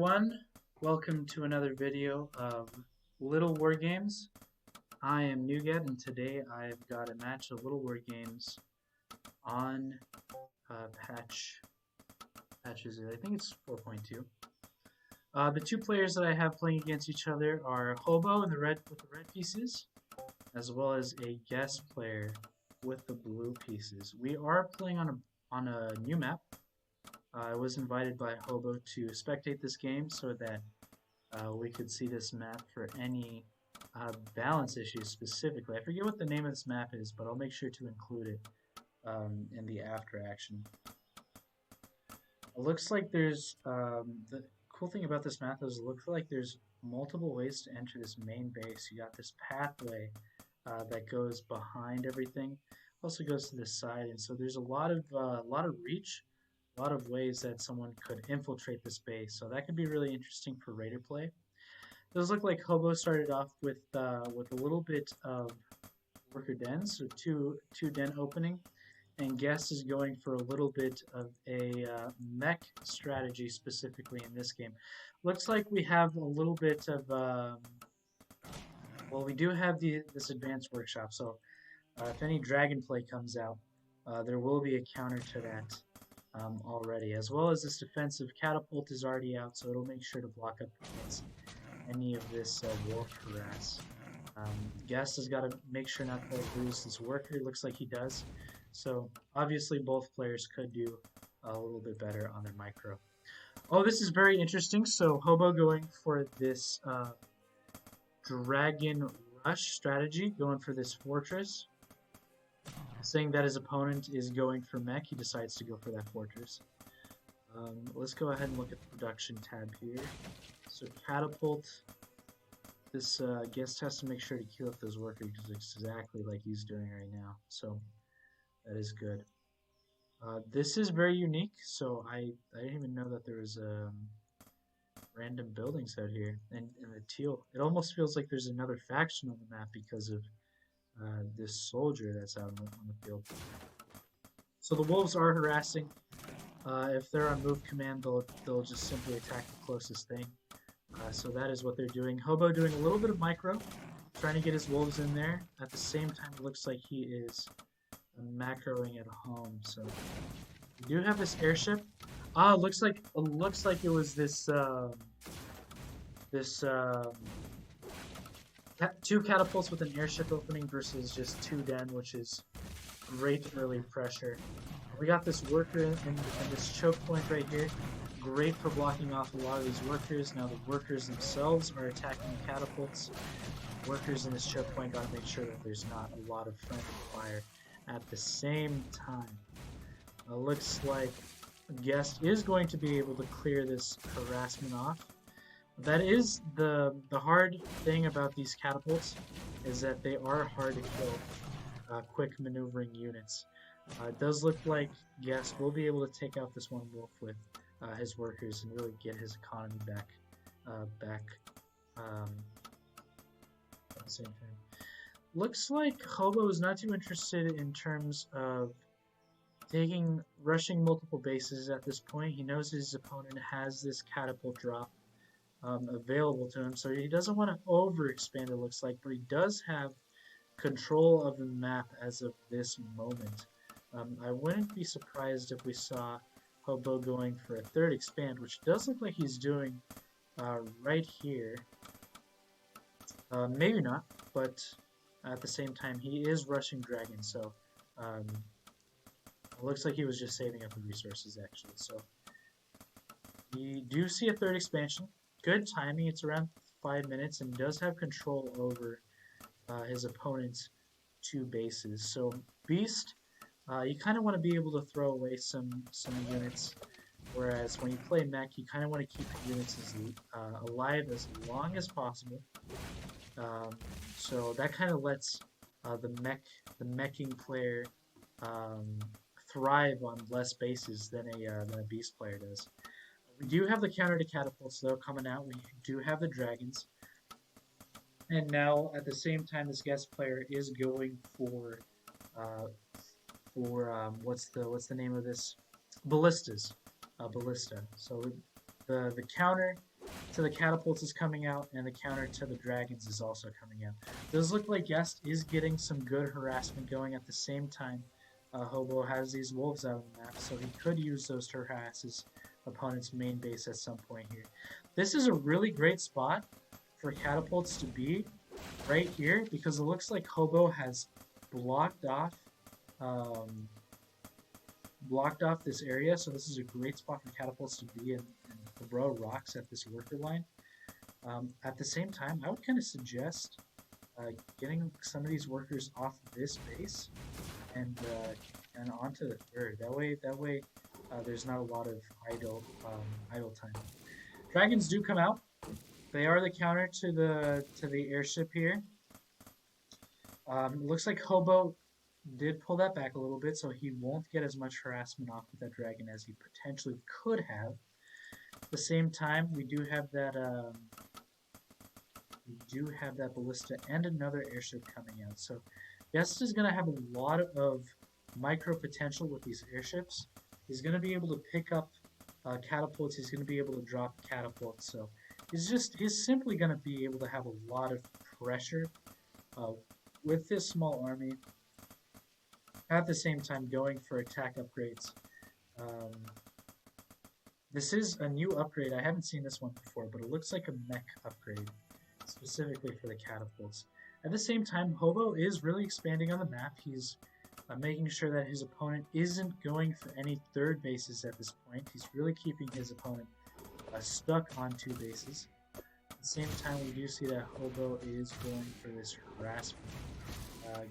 Everyone, welcome to another video of Littlewargames. I am Nougat, and today I've got a match of Littlewargames on patches. I think it's 4.2. The two players that I have playing against each other are Hobo in the red with the red pieces, as well as a guest player with the blue pieces. We are playing on a new map. I was invited by Hobo to spectate this game so that we could see this map for any balance issues specifically. I forget what the name of this map is, but I'll make sure to include it in the after action. It looks like there's, the cool thing about this map is it looks like there's multiple ways to enter this main base. You got this pathway that goes behind everything, also goes to the side, and so there's a lot of reach, a lot of ways that someone could infiltrate this base. So that could be really interesting for raider play. It does look like Hobo started off with a little bit of worker dens, so two den opening, and Guest is going for a little bit of a mech strategy specifically in this game. Looks like we have a little bit of well, we do have this advanced workshop, so if any dragon play comes out, there will be a counter to that already, as well as this defensive catapult is already out, so it'll make sure to block up against any of this wolf harass. Guest has got to make sure not to lose this worker. It looks like he does. So obviously both players could do a little bit better on their micro. Oh, this is very interesting. So Hobo going for this dragon rush strategy, going for this fortress. Saying that his opponent is going for mech, he decides to go for that fortress. Let's go ahead and look at the production tab here. So catapult. This guest has to make sure to queue up those workers exactly like he's doing right now. So that is good. This is very unique. So I didn't even know that there was random buildings out here. And the teal. It almost feels like there's another faction on the map because of this soldier that's out on the field. So the wolves are harassing. If they're on move command, they'll just simply attack the closest thing. So that is what they're doing. Hobo doing a little bit of micro, trying to get his wolves in there. At the same time, it looks like he is macroing at home. So we do have this airship. It looks like it was this two catapults with an airship opening versus just two den, which is great early pressure. We got this worker in this choke point right here. Great for blocking off a lot of these workers. Now the workers themselves are attacking the catapults. Workers in this choke point got to make sure that there's not a lot of friendly fire at the same time. Looks like Guest is going to be able to clear this harassment off. That is the hard thing about these catapults, is that they are hard to kill, quick maneuvering units. It does look like Guest will be able to take out this one wolf with his workers and really get his economy back at the same time. Looks like Hobo is not too interested in terms of rushing multiple bases at this point. He knows his opponent has this catapult drop available to him, so he doesn't want to overexpand, it looks like, but he does have control of the map as of this moment. I wouldn't be surprised if we saw Hobo going for a third expand, which does look like he's doing right here. Maybe not, but at the same time he is rushing dragon, so it looks like he was just saving up the resources actually. So we do see a third expansion. Good timing, it's around 5 minutes, and does have control over his opponent's two bases. So Beast, you kind of want to be able to throw away some units, whereas when you play mech, you kind of want to keep the units alive as long as possible. So that kind of lets the meching player thrive on less bases than a beast player does. We do have the counter to catapults though coming out. We do have the dragons. And now at the same time this guest player is going for what's the name of this? Ballistas. Ballista. So the counter to the catapults is coming out, and the counter to the dragons is also coming out. Does look like Guest is getting some good harassment going at the same time. Hobo has these wolves out on the map, so he could use those to harass his opponent's main base at some point here. This is a really great spot for catapults to be right here, because it looks like Hobo has blocked off this area, so this is a great spot for catapults to be and throw rocks at this worker line. At the same time, I would kind of suggest getting some of these workers off this base and onto the third. That way, there's not a lot of idle time. Dragons do come out. They are the counter to the airship here. Looks like Hobo did pull that back a little bit, so he won't get as much harassment off with that dragon as he potentially could have. At the same time, we do have that ballista and another airship coming out. So Guest is going to have a lot of micro potential with these airships. He's going to be able to pick up catapults. He's going to be able to drop catapults. So he's simply going to be able to have a lot of pressure with this small army. At the same time, going for attack upgrades. This is a new upgrade. I haven't seen this one before, but it looks like a mech upgrade, specifically for the catapults. At the same time, Hobo is really expanding on the map. He's making sure that his opponent isn't going for any third bases at this point. He's really keeping his opponent stuck on 2 bases. At the same time, we do see that Hobo is going for this harassment.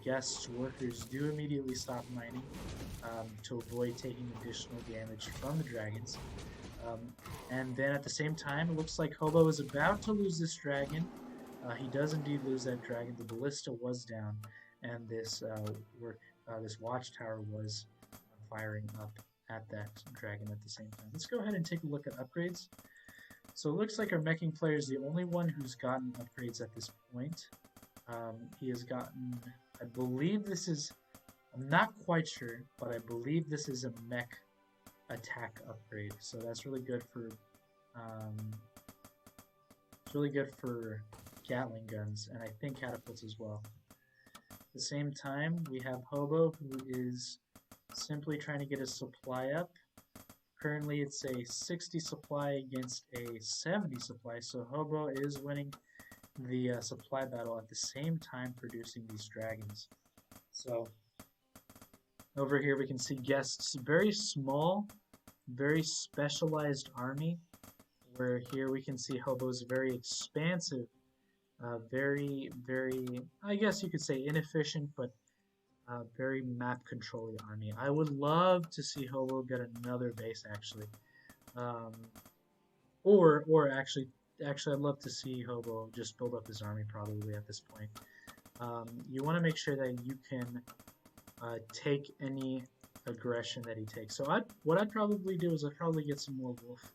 Guest's workers do immediately stop mining to avoid taking additional damage from the dragons. And then at the same time, it looks like Hobo is about to lose this dragon. He does indeed lose that dragon. The ballista was down, and this watchtower was firing up at that dragon at the same time. Let's go ahead and take a look at upgrades. So it looks like our meching player is the only one who's gotten upgrades at this point. He has gotten, I believe this is, I'm not quite sure, but I believe this is a mech attack upgrade. So that's really good for, Gatling guns, and I think catapults as well. At the same time, we have Hobo, who is simply trying to get his supply up. Currently, it's a 60 supply against a 70 supply, so Hobo is winning the supply battle at the same time producing these dragons. So over here we can see Guest's very small, very specialized army, where here we can see Hobo's very expansive, very, I guess you could say inefficient, but very map controlling army. I would love to see Hobo get another base, actually. Or actually, I'd love to see Hobo just build up his army probably at this point. You want to make sure that you can take any aggression that he takes. So what I'd probably do is I'd probably get some more wolf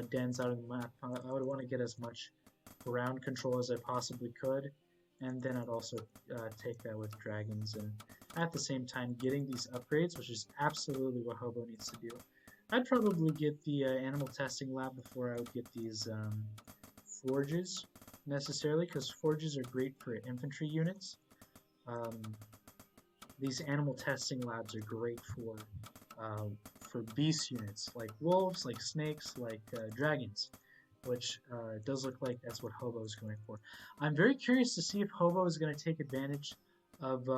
dens out of the map. I would want to get as much ground control as I possibly could, and then I'd also take that with dragons, and at the same time getting these upgrades, which is absolutely what Hobo needs to do. I'd probably get the animal testing lab before I would get these forges necessarily, because forges are great for infantry units. These animal testing labs are great for beast units like wolves, like snakes, like dragons, which does look like that's what Hobo is going for. I'm very curious to see if Hobo is going to take advantage of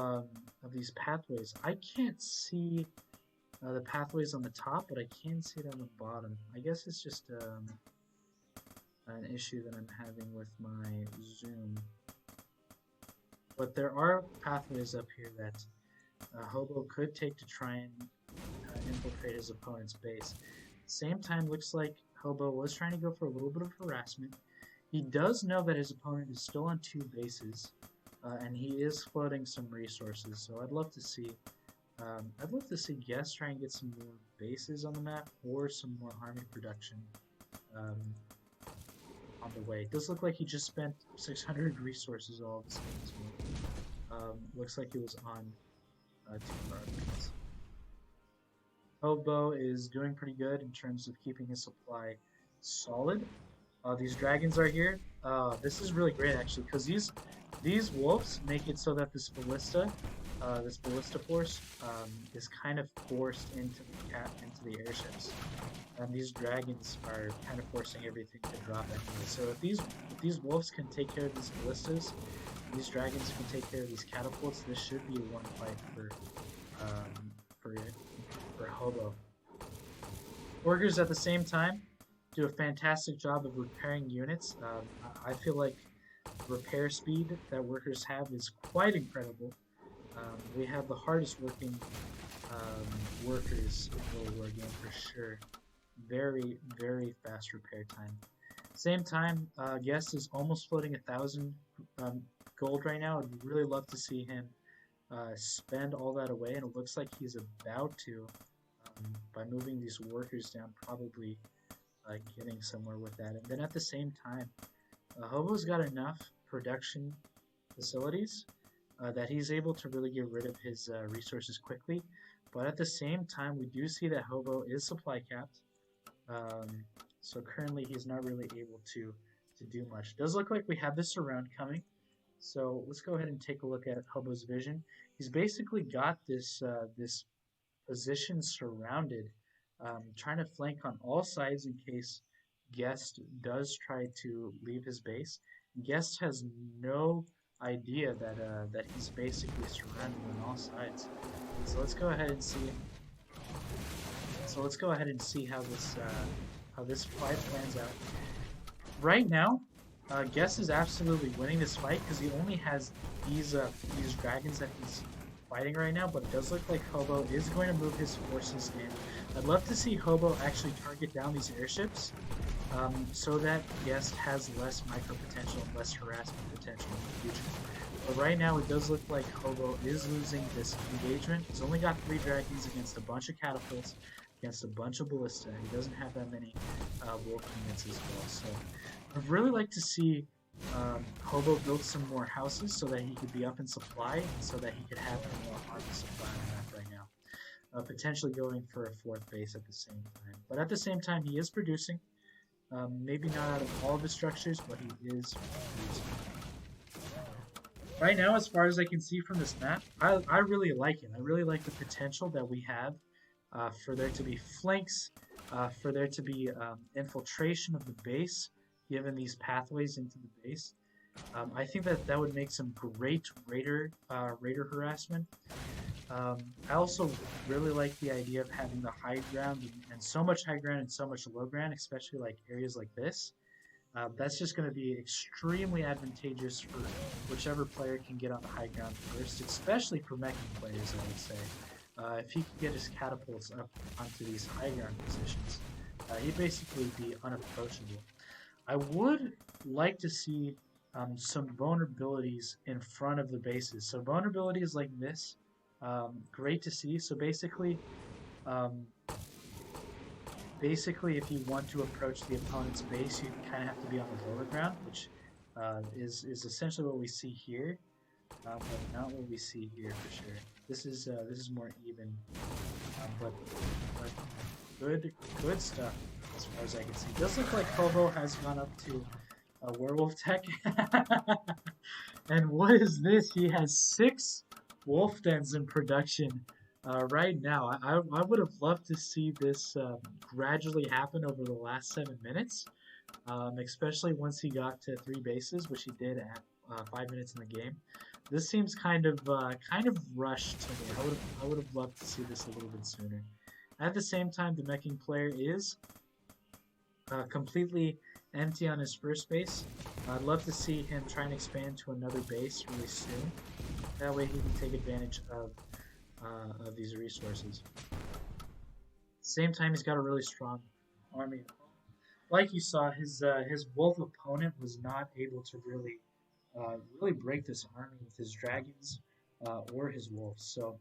these pathways. I can't see the pathways on the top, but I can see it on the bottom. I guess it's just an issue that I'm having with my zoom. But there are pathways up here that Hobo could take to try and infiltrate his opponent's base. Same time, looks like Hobo was trying to go for a little bit of harassment. He does know that his opponent is still on 2 bases, and he is floating some resources. So I'd love to see Guest try and get some more bases on the map or some more army production on the way. It does look like he just spent 600 resources all of a sudden. Looks like he was on 2 armies. Hobo is doing pretty good in terms of keeping his supply solid. These dragons are here. This is really great actually, because these wolves make it so that this ballista force, is kind of forced into the airships, and these dragons are kind of forcing everything to drop anyway. So if these wolves can take care of these ballistas, these dragons can take care of these catapults, this should be one fight um, for for Hobo. Workers at the same time do a fantastic job of repairing units. I feel like repair speed that workers have is quite incredible. We have the hardest working workers in Littlewargame for sure. Very, very fast repair time. Same time, Guest is almost floating 1,000 gold right now. I'd really love to see him spend all that away, and it looks like he's about to, by moving these workers down, probably getting somewhere with that. And then at the same time, Hobo's got enough production facilities that he's able to really get rid of his resources quickly. But at the same time, we do see that Hobo is supply capped. So currently he's not really able to do much. It does look like we have this surround coming. So let's go ahead and take a look at Hobo's vision. He's basically got this this position surrounded, trying to flank on all sides in case Guest does try to leave his base. Guest has no idea that he's basically surrounded on all sides. So let's go ahead and see. So let's go ahead and see how this fight plans out. Right now, Guest is absolutely winning this fight because he only has these dragons that he's fighting right now. But it does look like Hobo is going to move his forces in. I'd love to see Hobo actually target down these airships, so that Guest has less micro potential and less harassment potential in the future. But right now, it does look like Hobo is losing this engagement. He's only got 3 dragons against a bunch of catapults, against a bunch of ballista. He doesn't have that many wolf units as well. So I'd really like to see Hobo build some more houses so that he could be up in supply, and so that he could have more army supply on the map right now. Potentially going for a 4th base at the same time. But at the same time, he is producing. Maybe not out of all of his structures, but he is producing. Right now, as far as I can see from this map, I really like it. I really like the potential that we have for there to be flanks, for there to be infiltration of the base, given these pathways into the base. I think that would make some great raider harassment. I also really like the idea of having the high ground, and so much high ground and so much low ground, especially like areas like this. That's just going to be extremely advantageous for whichever player can get on the high ground first, especially for meching players, I would say. If he could get his catapults up onto these high ground positions, he'd basically be unapproachable. I would like to see some vulnerabilities in front of the bases. So vulnerabilities like this, great to see. So basically, if you want to approach the opponent's base, you kind of have to be on the lower ground, which is essentially what we see here, but not what we see here for sure. This is more even, but good stuff as far as I can see. It does look like Hobo has gone up to werewolf tech, and what is this? He has 6 wolf dens in production. Right now, I would have loved to see this gradually happen over the last 7 minutes, especially once he got to 3 bases, which he did at 5 minutes in the game. This seems kind of rushed to me. I would have loved to see this a little bit sooner. At the same time, the meching player is completely empty on his first base. I'd love to see him try and expand to another base really soon. That way he can take advantage of these resources. Same time, he's got a really strong army. Like you saw, his wolf opponent was not able to really break this army with his dragons or his wolves. So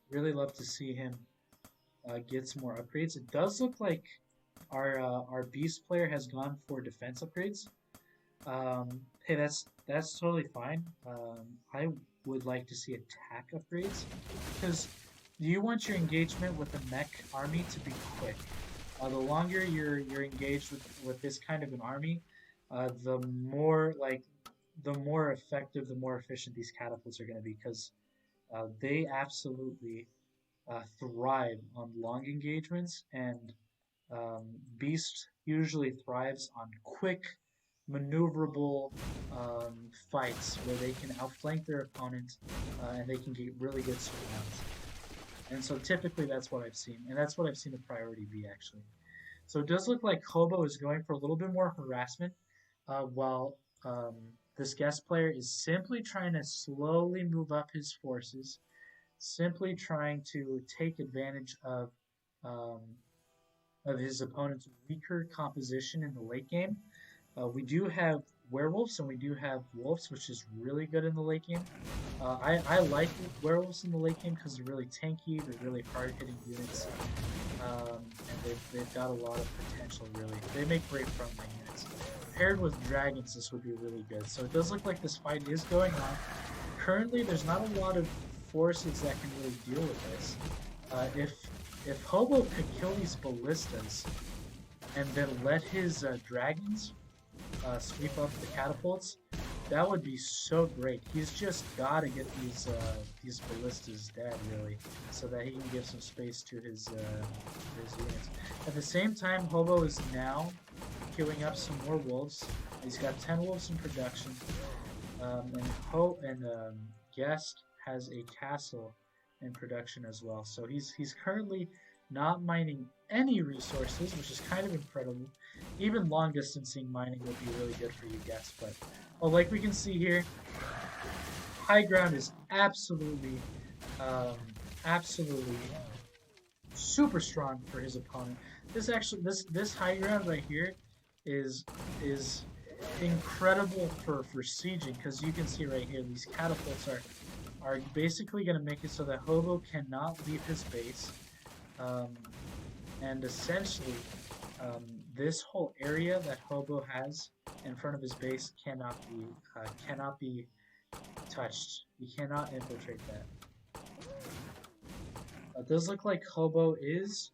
really love to see him get some more upgrades. It does look like our beast player has gone for defense upgrades. Hey, that's totally fine. I would like to see attack upgrades, because you want your engagement with the mech army to be quick. The longer you're engaged with this kind of an army, the more the more effective, the more efficient these catapults are going to be because they absolutely thrive on long engagements, and Beast usually thrives on quick, maneuverable fights where they can outflank their opponent and they can get really good surrounds. And so typically that's what I've seen, and that's what I've seen the priority be actually. So it does look like Hobo is going for a little bit more harassment, while this guest player is simply trying to slowly move up his forces, simply trying to take advantage um, of his opponent's weaker composition in the late game. We do have werewolves and we do have wolves, which is really good in the late game. I like werewolves in the late game because they're really tanky, they're really hard hitting units, and they've got a lot of potential, really. They make great frontline units. Paired with dragons, this would be really good. So it does look like this fight is going on. Currently, there's not a lot of forces that can really deal with this. If Hobo could kill these ballistas and then let his dragons sweep up the catapults, that would be so great. He's just got to get these ballistas dead, really, so that he can give some space to his units. At the same time, Hobo is now queuing up some more wolves. He's got 10 wolves in production, and Guest has a castle in production as well. So he's currently not mining any resources, which is kind of incredible. Even long distancing mining would be really good for you guys, but like we can see here, high ground is absolutely super strong for his opponent. This high ground right here is incredible for sieging, because you can see right here these catapults are basically going to make it so that Hobo cannot leave his base, and essentially this whole area that Hobo has in front of his base cannot be touched. You cannot infiltrate that. It does look like Hobo is,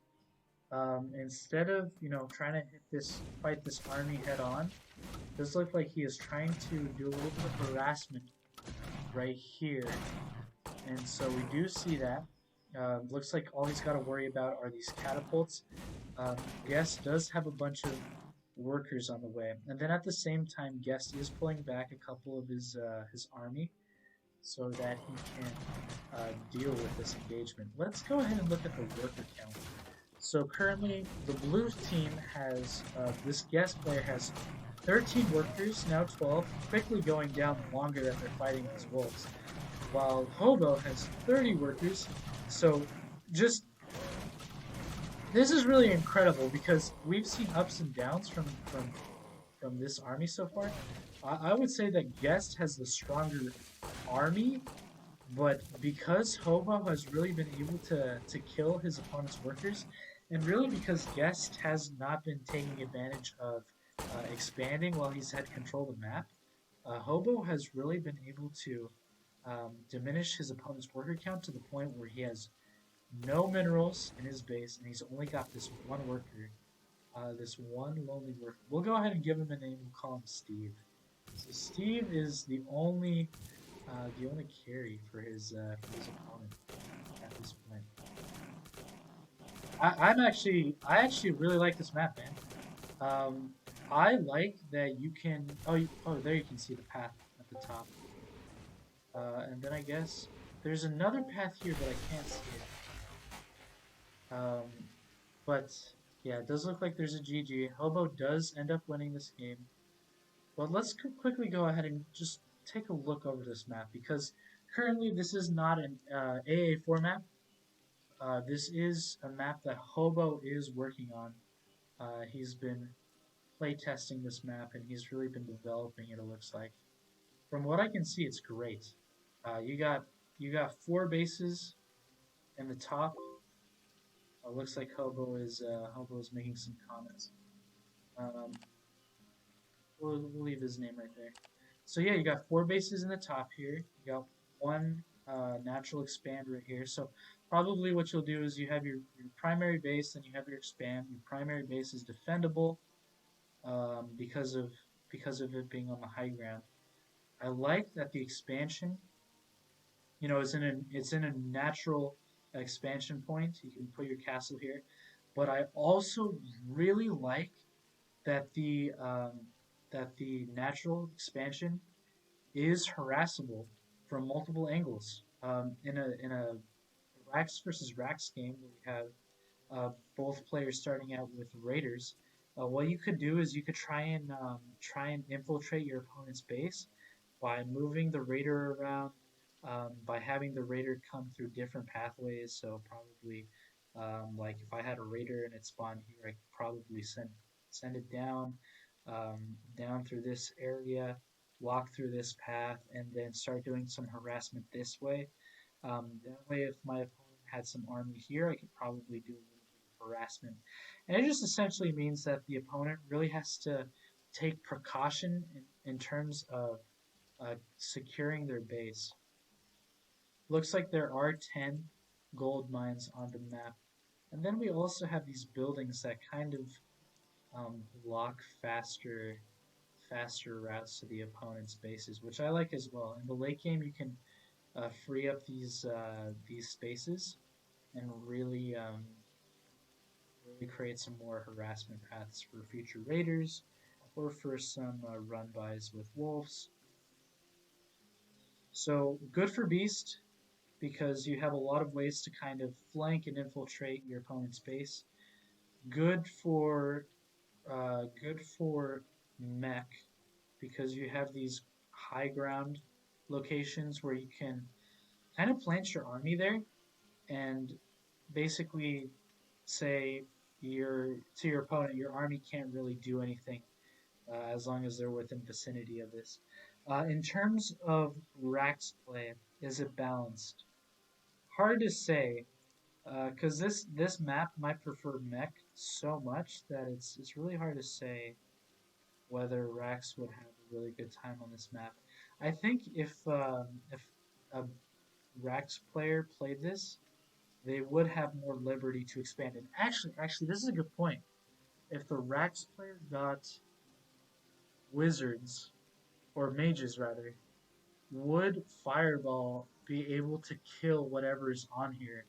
instead of trying to fight this army head on, does look like he is trying to do a little bit of harassment right here, and so we do see that. Looks like all he's got to worry about are these catapults. Guest does have a bunch of workers on the way, and then at the same time, Guest is pulling back a couple of his army so that he can deal with this engagement. Let's go ahead and look at the worker count. So currently, the blue team has this Guest player has 13 workers, now 12, quickly going down the longer that they're fighting these wolves, while Hobo has 30 workers. So just this is really incredible because we've seen ups and downs from this army so far. I would say that Guest has the stronger army, but because Hobo has really been able to kill his opponent's workers, and really because Guest has not been taking advantage of expanding while he's had control of the map, Hobo has really been able to diminish his opponent's worker count to the point where he has no minerals in his base, and he's only got this one worker, this one lonely worker. We'll go ahead and give him a name. We'll call him Steve. So Steve is the only carry for his opponent at this point. I actually really like this map, man. I like that you can. Oh, there you can see the path at the top. And then I guess there's another path here, but I can't see it. But yeah, it does look like there's a GG. Hobo does end up winning this game. But let's quickly go ahead and just take a look over this map, because currently this is not an AA4 map. This is a map that Hobo is working on. He's been playtesting this map, and he's really been developing it, it looks like. From what I can see, it's great. You got 4 bases in the top. Looks like Hobo is making some comments. We'll leave his name right there. So yeah, you got 4 bases in the top here. You got one natural expand right here. So probably what you'll do is you have your primary base, then you have your expand. Your primary base is defendable because of it being on the high ground. I like that the expansion, it's in a natural expansion point. You can put your castle here, but I also really like that the natural expansion is harassable from multiple angles. In a Rax versus Rax game where we have both players starting out with raiders, what you could do is you could try and infiltrate your opponent's base by moving the raider around, by having the raider come through different pathways. So probably, like if I had a raider and it spawned here, I could probably send it down through this area, walk through this path, and then start doing some harassment this way. That way, if my opponent had some army here, I could probably do a little bit of harassment. And it just essentially means that the opponent really has to take precaution in terms of securing their base. Looks like there are 10 gold mines on the map. And then we also have these buildings that kind of block faster routes to the opponent's bases, which I like as well. In the late game, you can free up these spaces and really create some more harassment paths for future raiders or for some run-bys with wolves. So good for Beast because you have a lot of ways to kind of flank and infiltrate your opponent's base. Good for Mech because you have these high ground locations where you can kind of plant your army there and basically say to your opponent, your army can't really do anything as long as they're within vicinity of this. In terms of Rax play, is it balanced? Hard to say, because this map might prefer Mech so much that it's really hard to say whether Rax would have a really good time on this map. I think if a Rax player played this, they would have more liberty to expand it. Actually, this is a good point. If the Rax player got wizards or mages rather, would Fireball be able to kill whatever is on here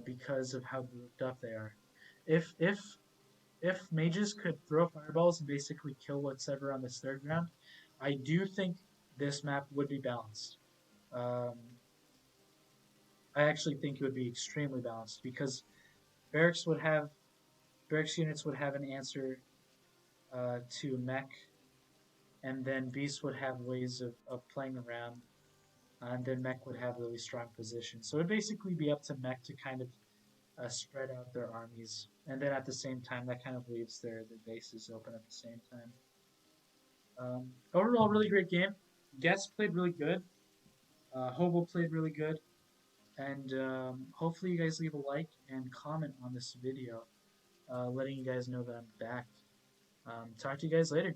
because of how grouped up they are? If if if mages could throw fireballs and basically kill whatever on this third ground, I do think this map would be balanced. Um, I actually think it would be extremely balanced because barracks would have barracks units would have an answer to mech, and then beast would have ways of playing around, and then mech would have really strong positions. So it'd basically be up to mech to kind of spread out their armies, and then at the same time that kind of leaves their bases open at the same time. Overall, really great game. Guests played really good. Hobo played really good. And hopefully you guys leave a like and comment on this video, letting you guys know that I'm back. Talk to you guys later.